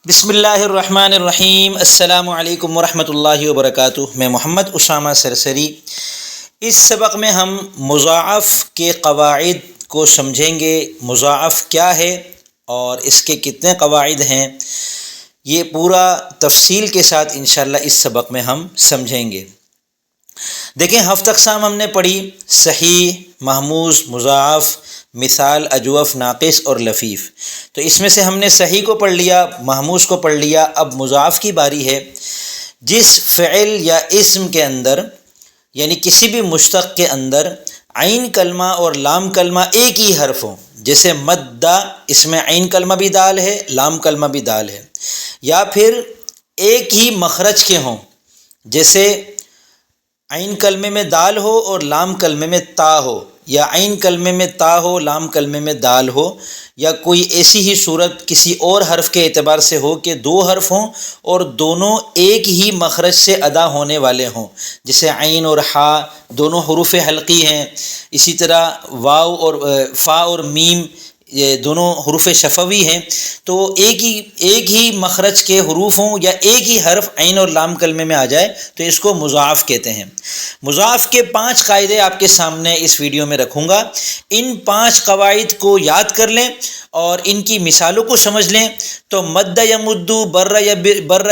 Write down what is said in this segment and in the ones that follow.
بسم اللہ الرحمن الرحیم۔ السلام علیکم ورحمۃ اللہ وبرکاتہ۔ میں محمد اسامہ سرسری۔ اس سبق میں ہم مضاعف کے قواعد کو سمجھیں گے۔ مضاعف کیا ہے اور اس کے کتنے قواعد ہیں، یہ پورا تفصیل کے ساتھ انشاءاللہ اس سبق میں ہم سمجھیں گے۔ دیکھیں، ہفت اقسام ہم نے پڑھی: صحیح، محموز، مضاعف، مثال، اجوف، ناقص اور لفیف۔ تو اس میں سے ہم نے صحیح کو پڑھ لیا، محموز کو پڑھ لیا۔ اب مضاعف کی باری ہے۔ جس فعل یا اسم کے اندر، یعنی کسی بھی مشتق کے اندر، عین کلمہ اور لام کلمہ ایک ہی حرف ہوں، جیسے مدہ، اس میں عین کلمہ بھی دال ہے، لام کلمہ بھی دال ہے، یا پھر ایک ہی مخرج کے ہوں، جیسے عین کلمے میں دال ہو اور لام کلمے میں تا ہو، یا عین کلمے میں تا ہو، لام کلمے میں دال ہو، یا کوئی ایسی ہی صورت کسی اور حرف کے اعتبار سے ہو کہ دو حرف ہوں اور دونوں ایک ہی مخرج سے ادا ہونے والے ہوں، جیسے عین اور حا دونوں حروف حلقی ہیں، اسی طرح واو اور فا اور میم یہ دونوں حروف شفوی ہیں۔ تو ایک ہی مخرج کے حروف ہوں یا ایک ہی حرف عین اور لام کلمے میں آ جائے تو اس کو مضاعف کہتے ہیں۔ مضاعف کے 5 قاعدے آپ کے سامنے اس ویڈیو میں رکھوں گا۔ ان 5 قواعد کو یاد کر لیں اور ان کی مثالوں کو سمجھ لیں تو مد یا مدو، بر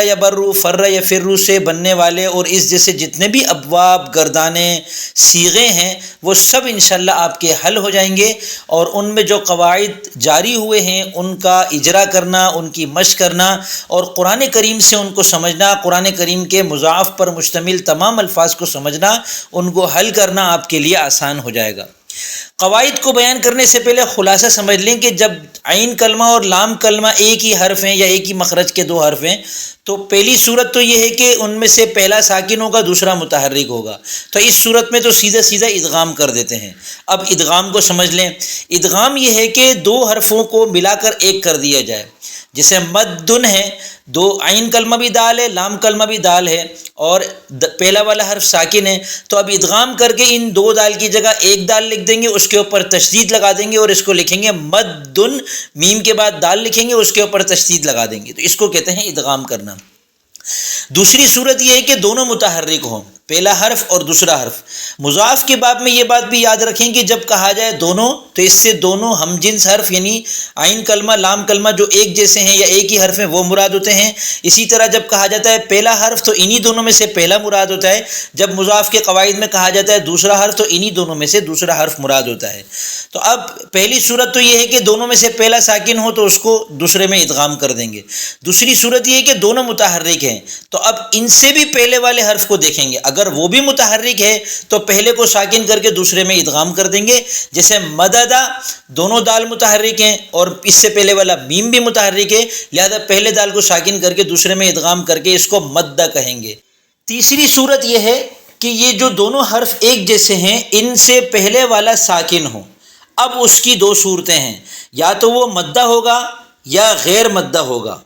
یا برو، فر یا فرو سے بننے والے اور اس جیسے جتنے بھی ابواب، گردانے، صیغے ہیں وہ سب انشاءاللہ آپ کے حل ہو جائیں گے، اور ان میں جو قواعد جاری ہوئے ہیں ان کا اجرا کرنا، ان کی مشق کرنا اور قرآن کریم سے ان کو سمجھنا، قرآن کریم کے مضاعف پر مشتمل تمام الفاظ کو سمجھنا، ان کو حل کرنا آپ کے لیے آسان ہو جائے گا۔ قواعد کو بیان کرنے سے پہلے خلاصہ سمجھ لیں کہ جب عین کلمہ اور لام کلمہ ایک ہی حرف ہیں یا ایک ہی مخرج کے 2 حرف ہیں تو پہلی صورت تو یہ ہے کہ ان میں سے پہلا ساکن ہوگا، دوسرا متحرک ہوگا۔ تو اس صورت میں تو سیدھا ادغام کر دیتے ہیں۔ اب ادغام کو سمجھ لیں۔ ادغام یہ ہے کہ 2 حرفوں کو ملا کر ایک کر دیا جائے، جیسے مدن ہے، 2 عین کلمہ بھی دال ہے، لام کلمہ بھی دال ہے اور پہلا والا حرف ساکن ہے، تو اب ادغام کر کے ان 2 دال کی جگہ ایک دال لکھ دیں گے، اس کے اوپر تشدید لگا دیں گے اور اس کو لکھیں گے مدن، میم کے بعد دال لکھیں گے، اس کے اوپر تشدید لگا دیں گے، تو اس کو کہتے ہیں ادغام کرنا۔ دوسری صورت یہ ہے کہ دونوں متحرک ہوں، پہلا حرف اور دوسرا حرف۔ مضاعف کے باب میں یہ بات بھی یاد رکھیں کہ جب کہا جائے دونوں تو اس سے دونوں ہم جنس حرف یعنی عین کلمہ، لام کلمہ جو ایک جیسے ہیں یا ایک ہی حرف ہیں وہ مراد ہوتے ہیں۔ اسی طرح جب کہا جاتا ہے پہلا حرف تو انہی دونوں میں سے پہلا مراد ہوتا ہے، جب مضاعف کے قواعد میں کہا جاتا ہے دوسرا حرف تو انہی دونوں میں سے دوسرا حرف مراد ہوتا ہے۔ تو اب پہلی صورت تو یہ ہے کہ دونوں میں سے پہلا ساکن ہو تو اس کو دوسرے میں ادغام کر دیں گے۔ دوسری صورت یہ ہے کہ دونوں متحرک ہیں تو اب ان سے بھی پہلے والے حرف کو دیکھیں گے، اگر وہ بھی متحرک ہے تو پہلے کو ساکن کر کے دوسرے میں ادغام کر دیں گے، جیسے مددہ، دونوں دال متحرک ہیں اور اس سے پہلے والا میم بھی متحرک ہے، لہذا پہلے دال کو ساکن کر کے دوسرے میں ادغام کر کے اس کو مدہ کہیں گے۔ تیسری صورت یہ ہے کہ یہ جو دونوں حرف ایک جیسے ہیں ان سے پہلے والا ساکن ہو۔ اب اس کی 2 صورتیں ہیں، یا تو وہ مدہ ہوگا یا غیر مدہ ہوگا۔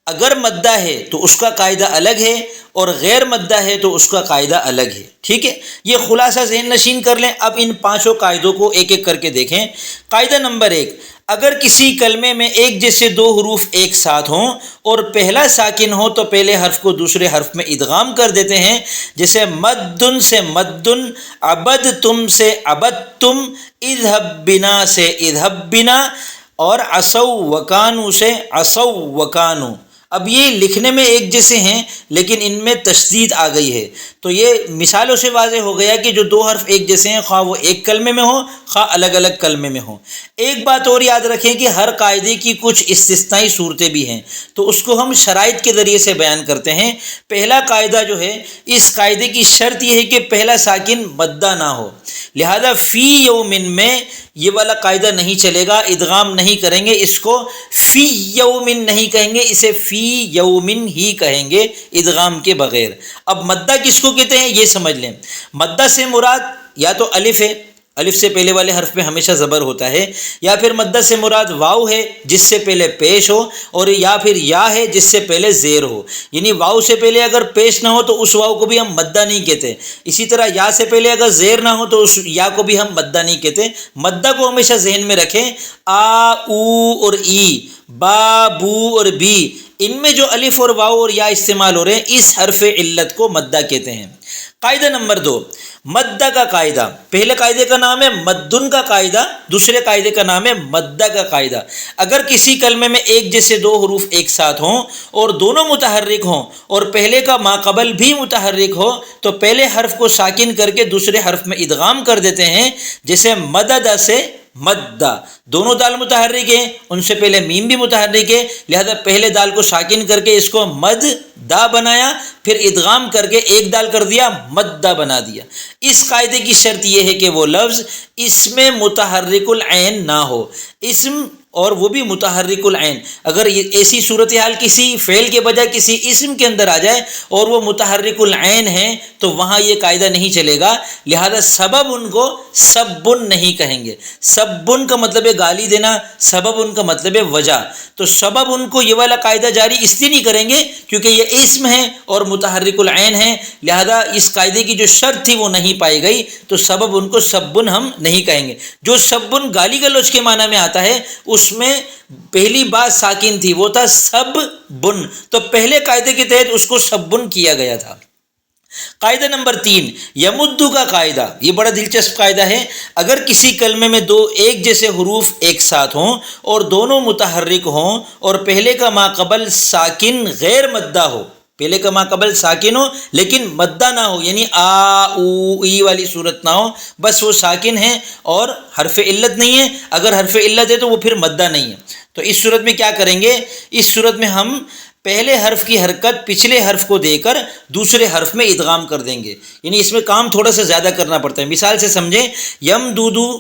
اگر مدہ ہے تو اس کا قاعدہ الگ ہے اور غیر مدہ ہے تو اس کا قاعدہ الگ ہے، ٹھیک ہے؟ یہ خلاصہ ذہن نشین کر لیں۔ اب ان 5 قاعدوں کو ایک ایک کر کے دیکھیں۔ قاعدہ نمبر 1، اگر کسی کلمے میں ایک جیسے 2 حروف ایک ساتھ ہوں اور پہلا ساکن ہو تو پہلے حرف کو دوسرے حرف میں ادغام کر دیتے ہیں، جیسے مدن سے مدن، عبد تم سے عبد تم، اذهب بنا سے اذهب بنا، اور عصو وکانو سے عصو وکانو۔ اب یہ لکھنے میں ایک جیسے ہیں لیکن ان میں تشدید آ گئی ہے، تو یہ مثالوں سے واضح ہو گیا کہ جو 2 حرف ایک جیسے ہیں، خواہ وہ ایک کلمے میں ہوں خواہ الگ الگ کلمے میں ہوں۔ ایک بات اور یاد رکھیں کہ ہر قاعدے کی کچھ استثنائی صورتیں بھی ہیں، تو اس کو ہم شرائط کے ذریعے سے بیان کرتے ہیں۔ پہلا قاعدہ جو ہے، اس قاعدے کی شرط یہ ہے کہ پہلا ساکن مدہ نہ ہو، لہذا فی یومن میں یہ والا قاعدہ نہیں چلے گا، ادغام نہیں کریں گے، اس کو فی یومن نہیں کہیں گے، اسے فی یومن ہی کہیں گے ادغام کے بغیر۔ اب مدہ کس کو کہتے ہیں یہ سمجھ لیں۔ مدہ سے مراد یا تو الف ہے، الف سے پہلے والے حرف میں ہمیشہ زبر ہوتا ہے، یا پھر مدہ سے مراد واو ہے جس سے پہلے پیش ہو، اور یا پھر یا ہے جس سے پہلے زیر ہو، یعنی واو سے پہلے اگر پیش نہ ہو تو اس واو کو بھی ہم مدہ نہیں کہتے، اسی طرح یا سے پہلے اگر زیر نہ ہو تو اس یا کو بھی ہم مدہ نہیں کہتے۔ مدہ کو ہمیشہ ذہن میں رکھیں، آ او اور ای، با بو اور بی، ان میں جو الف اور واو اور یا استعمال ہو رہے ہیں اس حرف علت کو مدہ کہتے ہیں۔ قاعدہ نمبر 2، مدہ کا قاعدہ۔ پہلے قاعدے کا نام ہے مدن کا قاعدہ، دوسرے قاعدے کا نام ہے مدہ کا قاعدہ۔ اگر کسی کلمے میں ایک جیسے دو حروف ایک ساتھ ہوں اور دونوں متحرک ہوں اور پہلے کا ماقبل بھی متحرک ہو تو پہلے حرف کو ساکن کر کے دوسرے حرف میں ادغام کر دیتے ہیں، جیسے مدد سے مدہ۔ دونوں دال متحرک ہیں، ان سے پہلے میم بھی متحرک ہے، لہذا پہلے دال کو ساکن کر کے اس کو مد دا بنایا، پھر ادغام کر کے ایک دال کر دیا، مدہ بنا دیا۔ اس قاعدے کی شرط یہ ہے کہ وہ لفظ اس میں متحرک العین نہ ہو، اسم اور وہ بھی متحرک العین۔ اگر ایسی صورتحال کسی فعل کے بجائے کسی اسم کے اندر آ جائے اور وہ متحرک العین ہے تو وہاں یہ قاعدہ نہیں چلے گا، لہذا سبب ان کو سبن نہیں کہیں گے۔ سبن کا مطلب ہے گالی دینا، سبب ان کا مطلب ہے وجہ، تو سبب ان کو یہ والا قاعدہ جاری اس لیے نہیں کریں گے کیونکہ یہ اسم ہے اور متحرک العین ہے، لہذا اس قاعدے کی جو شرط تھی وہ نہیں پائی گئی، تو سبب ان کو سبن ہم نہیں کہیں گے۔ جو سبن گالی گلوچ کے معنی میں آتا ہے اس میں پہلی بات ساکن تھی، وہ تھا سب بن، تو پہلے قاعدے کے تحت اس کو سبن کیا گیا تھا۔ قاعدہ نمبر 3، یمدو کا قاعدہ۔ یہ بڑا دلچسپ قاعدہ ہے۔ اگر کسی کلمے میں دو ایک جیسے حروف ایک ساتھ ہوں اور دونوں متحرک ہوں اور پہلے کا ماقبل ساکن غیر مدہ ہو، پہلے کا ماقبل ساکن ہو لیکن مدہ نہ ہو، یعنی آ او ای والی صورت نہ ہو، بس وہ ساکن ہے اور حرف علت نہیں ہے۔ اگر حرف علت ہے تو وہ پھر مدہ نہیں ہے، تو اس صورت میں کیا کریں گے؟ اس صورت میں ہم پہلے حرف کی حرکت پچھلے حرف کو دے کر دوسرے حرف میں ادغام کر دیں گے، یعنی اس میں کام تھوڑا سا زیادہ کرنا پڑتا ہے۔ مثال سے سمجھیں، یم دودو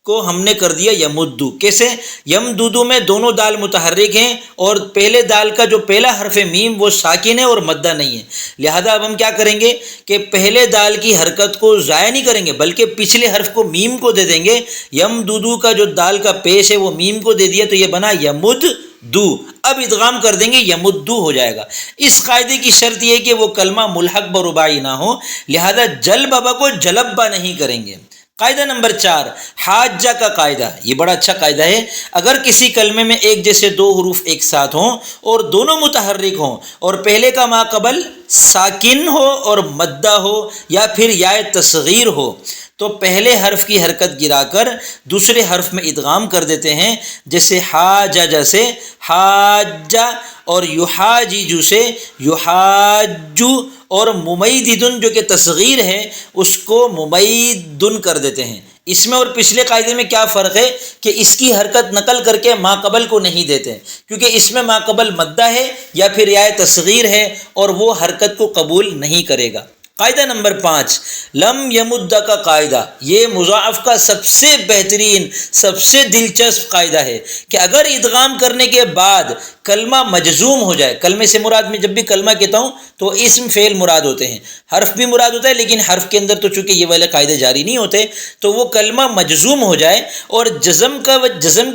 کو ہم نے کر دیا یمدو۔ کیسے؟ یم دودو میں دونوں دال متحرک ہیں اور پہلے دال کا جو پہلا حرف میم وہ ساکن ہے اور مدہ نہیں ہے، لہذا اب ہم کیا کریں گے کہ پہلے دال کی حرکت کو ضائع نہیں کریں گے بلکہ پچھلے حرف کو میم کو دے دیں گے۔ یم دودو کا جو دال کا پیش ہے وہ میم کو دے دیا تو یہ بنا یمد دو، اب ادغام کر دیں گے یمدو ہو جائے گا۔ اس قاعدے کی شرط یہ کہ وہ کلمہ ملحق برباعی نہ ہو، لہذا جل بابا کو جلبہ نہیں کریں گے۔ قاعدہ نمبر 4، حاجہ کا قاعدہ۔ یہ بڑا اچھا قاعدہ ہے۔ اگر کسی کلمے میں ایک جیسے دو حروف ایک ساتھ ہوں اور دونوں متحرک ہوں اور پہلے کا ماقبل ساکن ہو اور مدہ ہو یا پھر یائے تصغیر ہو تو پہلے حرف کی حرکت گرا کر دوسرے حرف میں ادغام کر دیتے ہیں، جیسے حاجہ سے حاجہ اور یحاجج سے یحاجو، اور ممیدن جو کہ تصغیر ہے اس کو ممیدن کر دیتے ہیں۔ اس میں اور پچھلے قاعدے میں کیا فرق ہے کہ اس کی حرکت نقل کر کے ماقبل کو نہیں دیتے کیونکہ اس میں ماقبل مدہ ہے یا پھر یائے تصغیر ہے اور وہ حرکت کو قبول نہیں کرے گا۔ قاعدہ نمبر 5، لم یمد کا قاعدہ۔ یہ مضاعف کا سب سے بہترین سب سے دلچسپ قاعدہ ہے کہ اگر ادغام کرنے کے بعد کلمہ مجزوم ہو جائے، کلمے سے مراد میں جب بھی کلمہ کہتا ہوں تو اسم فعل مراد ہوتے ہیں، حرف بھی مراد ہوتا ہے، لیکن حرف کے اندر تو چونکہ یہ والے قاعدے جاری نہیں ہوتے، تو وہ کلمہ مجزوم ہو جائے اور جزم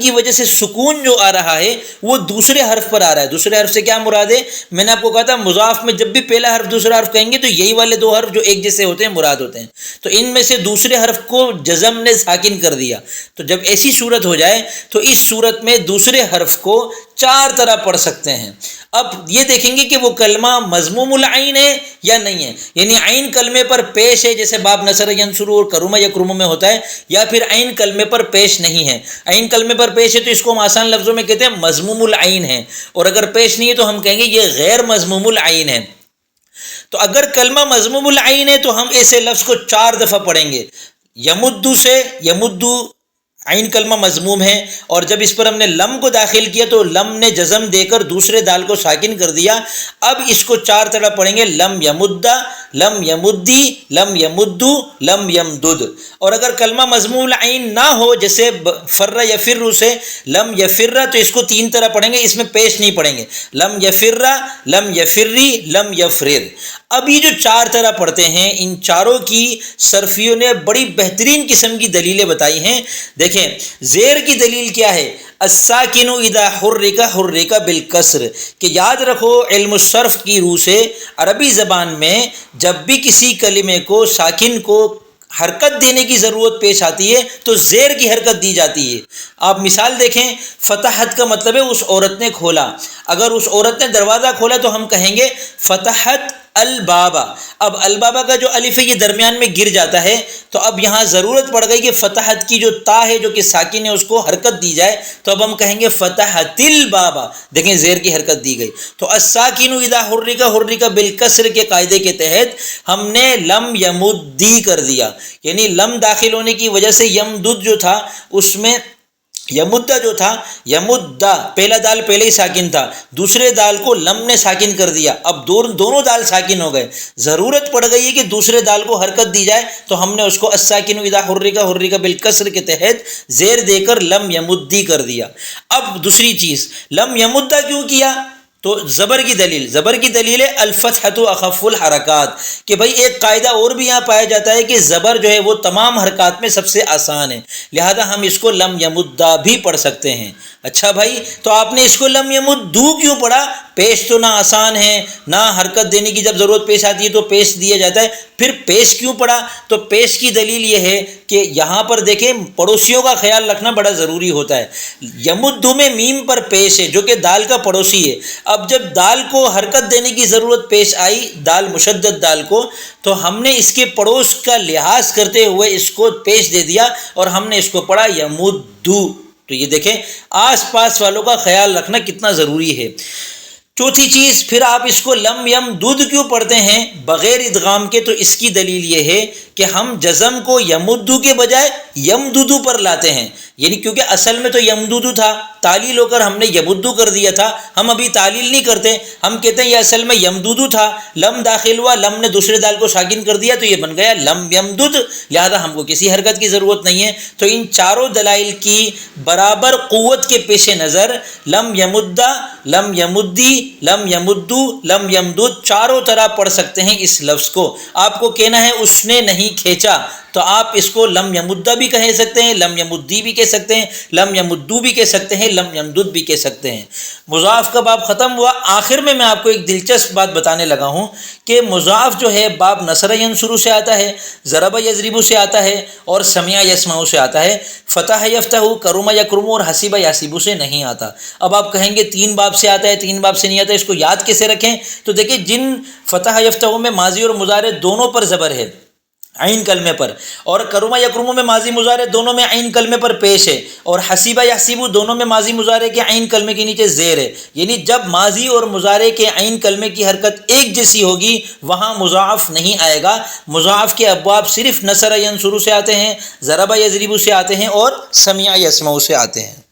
کی وجہ سے سکون جو آ رہا ہے وہ دوسرے حرف پر آ رہا ہے۔ دوسرے حرف سے کیا مراد ہے؟ میں نے آپ کو کہا تھا مضاف میں جب بھی پہلا حرف دوسرا حرف کہیں گے تو یہی والے دو حرف جو ایک جیسے ہوتے ہیں مراد ہوتے ہیں، تو ان میں سے دوسرے حرف کو جزم نے ساکن کر دیا، تو جب ایسی صورت ہو جائے تو اس صورت میں دوسرے حرف کو 4 طرح پڑھ سکتے ہیں۔ اب یہ دیکھیں گے کہ وہ کلمہ مضموم العین ہے یا نہیں ہے، یعنی عین کلمے پر پیش ہے جیسے باب نصر ینصر اور کرم یکرم میں ہوتا ہے، یا پھر عین کلمے پر پیش نہیں ہے۔ عین کلمے پر پیش ہے تو اس کو ہم آسان لفظوں میں کہتے ہیں مضموم العین ہے، اور اگر پیش نہیں ہے تو ہم کہیں گے یہ غیر مضموم العین ہے۔ تو اگر کلمہ مضموم العین ہے تو ہم ایسے لفظ کو 4 دفعہ پڑھیں گے۔ یمدو سے یمدو عین کلمہ مضموم ہے، اور جب اس پر ہم نے لم کو داخل کیا تو لم نے جزم دے کر دوسرے دال کو ساکن کر دیا۔ اب اس کو 4 طرح پڑھیں گے، لم یمدہ، لم یمدی، لم یمدو، لم یمدد۔ اور اگر کلمہ مضموم العین نہ ہو جیسے فر یفر سے لم یفر، تو اس کو 3 طرح پڑھیں گے، اس میں پیش نہیں پڑھیں گے، لم یفر، لم یفری، لم یفرر۔ اب یہ جو 4 طرح پڑھتے ہیں ان چاروں کی صرفیوں نے بڑی بہترین قسم کی دلیلیں بتائی ہیں۔ دیکھیں زیر کی دلیل کیا ہے؟ الساکن اذا حرک حرک بالکسر، کہ یاد رکھو علم الصرف کی روح سے عربی زبان میں جب بھی کسی کلمے کو ساکن کو حرکت دینے کی ضرورت پیش آتی ہے تو زیر کی حرکت دی جاتی ہے۔ آپ مثال دیکھیں، فتحت کا مطلب ہے اس عورت نے کھولا۔ اگر اس عورت نے دروازہ کھولا تو ہم کہیں گے فتحت البابا۔ اب البابا کا جو الف ہے یہ درمیان میں گر جاتا ہے، تو اب یہاں ضرورت پڑ گئی کہ فتحت کی جو تا ہے جو کہ ساکن ہے اس کو حرکت دی جائے، تو اب ہم کہیں گے فتحت البابا۔ دیکھیں زیر کی حرکت دی گئی۔ تو الساکن اذا حرک بالکسر کے قاعدے کے تحت ہم نے لم یمدی کر دیا، یعنی لم داخل ہونے کی وجہ سے یمدد جو تھا اس میں یمدہ جو تھا، یمدہ پہلا دال پہلے ہی ساکن تھا، دوسرے دال کو لم نے ساکن کر دیا، اب دونوں دال ساکن ہو گئے، ضرورت پڑ گئی ہے کہ دوسرے دال کو حرکت دی جائے، تو ہم نے اس کو الساکن اذا حرک بالکسر کے تحت زیر دے کر لم یمدی کر دیا۔ اب دوسری چیز، لم یمدہ کیوں کیا؟ تو زبر کی دلیل ہے الفتحۃ اخف الحرکات، کہ بھائی ایک قاعدہ اور بھی یہاں پایا جاتا ہے کہ زبر جو ہے وہ تمام حرکات میں سب سے آسان ہے، لہذا ہم اس کو لم یمدہ بھی پڑھ سکتے ہیں۔ اچھا بھائی، تو آپ نے اس کو لم یمدو کیوں پڑھا؟ پیش تو نہ آسان ہے، نہ حرکت دینے کی جب ضرورت پیش آتی ہے تو پیش دیا جاتا ہے، پھر پیش کیوں پڑھا؟ تو پیش کی دلیل یہ ہے کہ یہاں پر دیکھیں پڑوسیوں کا خیال رکھنا بڑا ضروری ہوتا ہے۔ یمدو میں میم پر پیش ہے جو کہ دال کا پڑوسی ہے، اب جب دال کو حرکت دینے کی ضرورت پیش آئی، دال مشدد دال کو، تو ہم نے اس کے پڑوس کا لحاظ کرتے ہوئے اس کو پیش دے دیا اور ہم نے اس کو پڑھا یمدو۔ تو یہ دیکھیں آس پاس والوں کا خیال رکھنا کتنا ضروری ہے۔ چوتھی چیز، پھر آپ اس کو لم یمدد کیوں پڑھتے ہیں بغیر ادغام کے؟ تو اس کی دلیل یہ ہے کہ ہم جزم کو یمدو کے بجائے یمددو پر لاتے ہیں، یعنی کیونکہ اصل میں تو یمددو تھا، تعلیل ہو کر ہم نے یمدو کر دیا تھا، ہم ابھی تعلیل نہیں کرتے، ہم کہتے ہیں یہ اصل میں یمددو تھا، لم داخل ہوا، لم نے دوسرے دال کو ساکن کر دیا تو یہ بن گیا لم یمدد، لہذا ہم کو کسی حرکت کی ضرورت نہیں ہے۔ تو ان چاروں دلائل کی برابر قوت کے پیش نظر لم یمدہ، لم یمدی، لم یمدو، لم یمدد چاروں طرح پڑھ سکتے ہیں اس لفظ کو۔ آپ کو کہنا ہے اس نے نہیں کھینچا، تو آپ اس کو لم یمدہ بھی کہہ سکتے ہیں، لم یمدی بھی کہہ سکتے ہیں، لم یمدو بھی کہہ سکتے ہیں، لم یمدد بھی کہہ سکتے ہیں۔ مضاف کا باب ختم ہوا۔ آخر میں آپ کو ایک دلچسپ بات بتانے لگا ہوں کہ مضاف جو ہے باب نصر ینصر سے آتا ہے، ضرب یضرب سے آتا ہے اور سمع یسمع سے آتا ہے، فتح یفتح، کرم یکرم اور حسب یحسب سے نہیں آتا۔ اب آپ کہیں گے 3 باب سے آتا ہے، 3 باب سے نہیں آتا، اس کو یاد کیسے رکھیں؟ تو دیکھیں جن فتح یفتح میں ماضی اور مضارع دونوں پر زبر ہے عین کلمے پر، اور کرما یکرم میں ماضی مضارع دونوں میں عین کلمے پر پیش ہے، اور حسیبہ یحسب دونوں میں ماضی مضارع کے عین کلمے کے نیچے زیر ہے، یعنی جب ماضی اور مضارع کے عین کلمے کی حرکت ایک جیسی ہوگی وہاں مضاعف نہیں آئے گا۔ مضاعف کے ابواب صرف نصر ینصر سے آتے ہیں، ضرب یضرب سے آتے ہیں اور سمع یسمع سے آتے ہیں۔